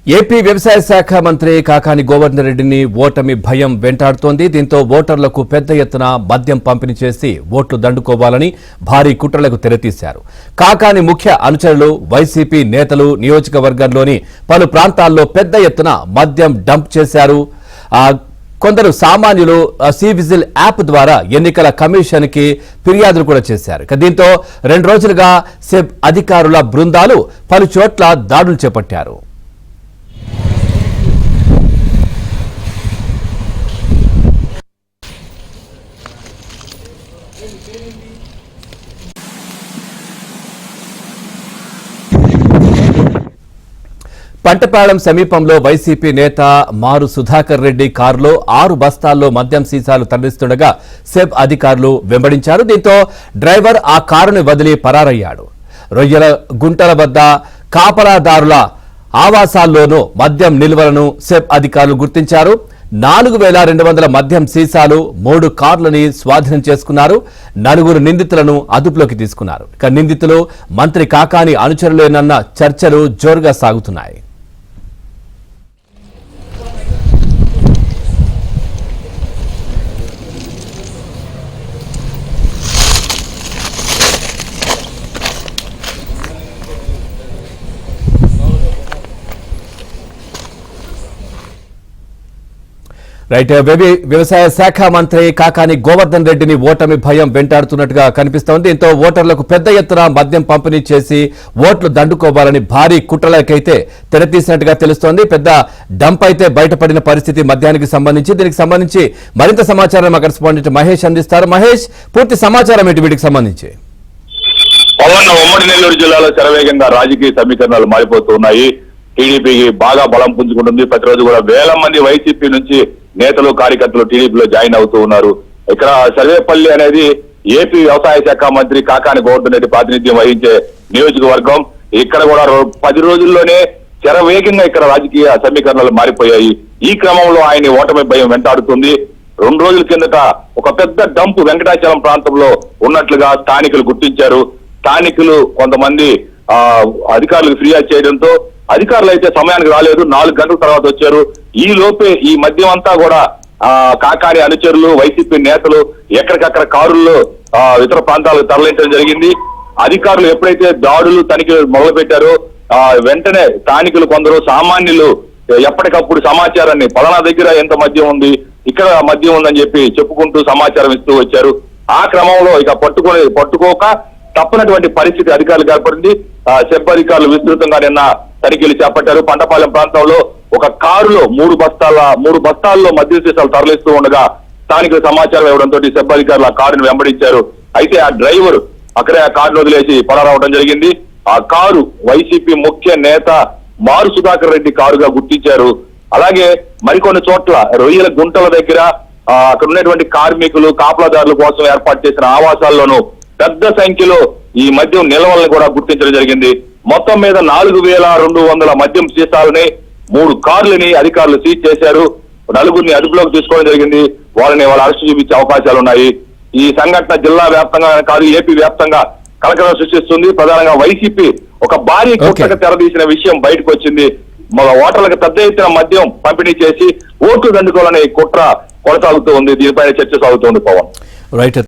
AP వ్యవసాయ శాఖ మంత్రి కాకాని గోవర్ధన్ రెడ్డిని ఓటమి భయం వెంటాడుతోంది. దీంతో ఓటర్లకు పెద్ద ఎత్తున మద్యం పంపిణీ చేసి ఓట్లు దండుకోవాలని భారీ కుట్రలకు తెరతీశారు. కాకాని ముఖ్య అనుచరులు, వైసీపీ నేతలు నియోజకవర్గంలోని పలు ప్రాంతాల్లో పెద్ద ఎత్తున మద్యం డంప్ చేశారు. కొందరు సామాన్యులు సి విజిల్ యాప్ ద్వారా ఎన్నికల కమిషన్ కి ఫిర్యాదులు కూడా చేశారు. దీంతో 2 రోజులుగా సెబ్ అధికారుల బృందాలు పలు చోట్ల దాడులు చేపట్టారు. పంటపాలెం సమీపంలో వైసీపీ నేత మారు సుధాకర్ రెడ్డి కారులో 6 బస్తాల్లో మద్యం సీసాలు తరలిస్తుండగా సెబ్ అధికారులు వెంబడించారు. దీంతో డ్రైవర్ ఆ కారుని వదిలి పరారయ్యాడు. రొయ్యల గుంటల వద్ద కాపలాదారుల ఆవాసాల్లోనూ మద్యం నిల్వలను సెబ్ అధికారులు గుర్తించారు. 4200 మద్యం సీసాలు, 3 కార్లని స్వాధీనం చేసుకున్నారు. 4 నిందితులను అదుపులోకి తీసుకున్నారు. ఇక నిందితులు మంత్రి కాకాని అనుచరులేనన్న చర్చలు జోరుగా సాగుతున్నాయి. రైట్, వ్యవసాయ శాఖ మంత్రి కాకాని గోవర్ధన్ రెడ్డిని ఓటమి భయం వెంటాడుతున్నట్టుగా కనిపిస్తోంది. దీంతో ఓటర్లకు పెద్ద ఎత్తున మద్యం పంపిణీ చేసి ఓట్లు దండుకోవాలని భారీ కుట్రలకైతే తెరతీసినట్టుగా తెలుస్తోంది. పెద్ద డంప్ అయితే బయటపడిన పరిస్థితి మద్యానికి సంబంధించి. దీనికి సంబంధించి మరింత సమాచారం మా కరెస్పాండెంట్ మహేష్ అందిస్తారు. మహేష్, పూర్తి సమాచారం ఏంటి వీటికి సంబంధించి? పవన్, ఉమ్మడి నెల్లూరు జిల్లాలో శరవేగంగా రాజకీయ సమీకరణాలు మారిపోతున్నాయి. టీడీపీకి బాగా బలం పుంజుకుంటుంది. ప్రతిరోజు కూడా వేల మంది వైసీపీ నుంచి నేతలు, కార్యకర్తలు టీడీపీలో జాయిన్ అవుతూ ఉన్నారు. ఇక్కడ సర్వేపల్లి అనేది ఏపీ వ్యవసాయ శాఖ మంత్రి కాకాని గోవర్ధన్ రెడ్డి ప్రాతినిధ్యం వహించే నియోజకవర్గం. ఇక్కడ కూడా 10 రోజుల్లోనే శరవేగంగా ఇక్కడ రాజకీయ సమీకరణలు మారిపోయాయి. ఈ క్రమంలో ఆయన ఓటమి భయం వెంటాడుతుంది. 2 రోజుల కిందట ఒక పెద్ద డంప్ వెంకటాచలం ప్రాంతంలో ఉన్నట్లుగా స్థానికులు గుర్తించారు. స్థానికులు కొంతమంది అధికారులకు ఫిర్యాదు చేయడంతో అధికారులు అయితే సమయానికి రాలేదు. 4 గంటల తర్వాత వచ్చారు. ఈ లోపే ఈ మద్యం అంతా కూడా కాకాని అనుచరులు, వైసీపీ నేతలు ఎక్కడికక్కడ కారుల్లో ఇతర ప్రాంతాలకు తరలించడం జరిగింది. అధికారులు ఎప్పుడైతే దాడులు, తనిఖీలు మొదలు పెట్టారో వెంటనే స్థానికులు, కొందరు సామాన్యులు ఎప్పటికప్పుడు సమాచారాన్ని పలానా దగ్గర ఎంత మద్యం ఉంది, ఇక్కడ మద్యం ఉందని చెప్పి చెప్పుకుంటూ సమాచారం ఇస్తూ వచ్చారు. ఆ క్రమంలో ఇక పట్టుకోక తప్పనటువంటి పరిస్థితి అధికారులకు ఏర్పడింది. సెబ్ అధికారులు విస్తృతంగా నిన్న తనిఖీలు చేపట్టారు. పంటపాలెం ప్రాంతంలో ఒక కారులో 3 బస్తాల్లో మద్యం సీసాలు తరలిస్తూ ఉండగా స్థానికుల సమాచారం ఇవ్వడంతో సెబ్ అధికారులు ఆ కారుని వెంబడించారు. అయితే ఆ డ్రైవర్ అక్కడే ఆ కారును వదిలేసి పరారవడం జరిగింది. ఆ కారు వైసీపీ ముఖ్య నేత మారు సుధాకర్ రెడ్డి కారుగా గుర్తించారు. అలాగే మరికొన్ని చోట్ల రొయ్యల గుంటల దగ్గర అక్కడ ఉన్నటువంటి కార్మికులు, కాపలాదారుల కోసం ఏర్పాటు చేసిన ఆవాసాల్లోనూ పెద్ద సంఖ్యలో ఈ మద్యం నిల్వలను కూడా గుర్తించడం జరిగింది. మొత్తం మీద 4200 మద్యం సీసాలని, 3 కార్లని అధికారులు సీజ్ చేశారు. 4 అదుపులోకి తీసుకోవడం జరిగింది. వాళ్ళ అరెస్టు చూపించే అవకాశాలు ఉన్నాయి. ఈ సంఘటన జిల్లా వ్యాప్తంగా కాదు, ఏపీ వ్యాప్తంగా కలకలం సృష్టిస్తుంది. ప్రధానంగా వైసీపీ ఒక భారీ కుట్రకు తెరదీసిన విషయం బయటకు వచ్చింది. ఓటర్లకు పెద్ద ఎత్తున మద్యం పంపిణీ చేసి ఓట్లు దండుకోవాలనే కుట్ర కొనసాగుతూ ఉంది. దీనిపైన చర్చ సాగుతోంది. పవన్, రైట్.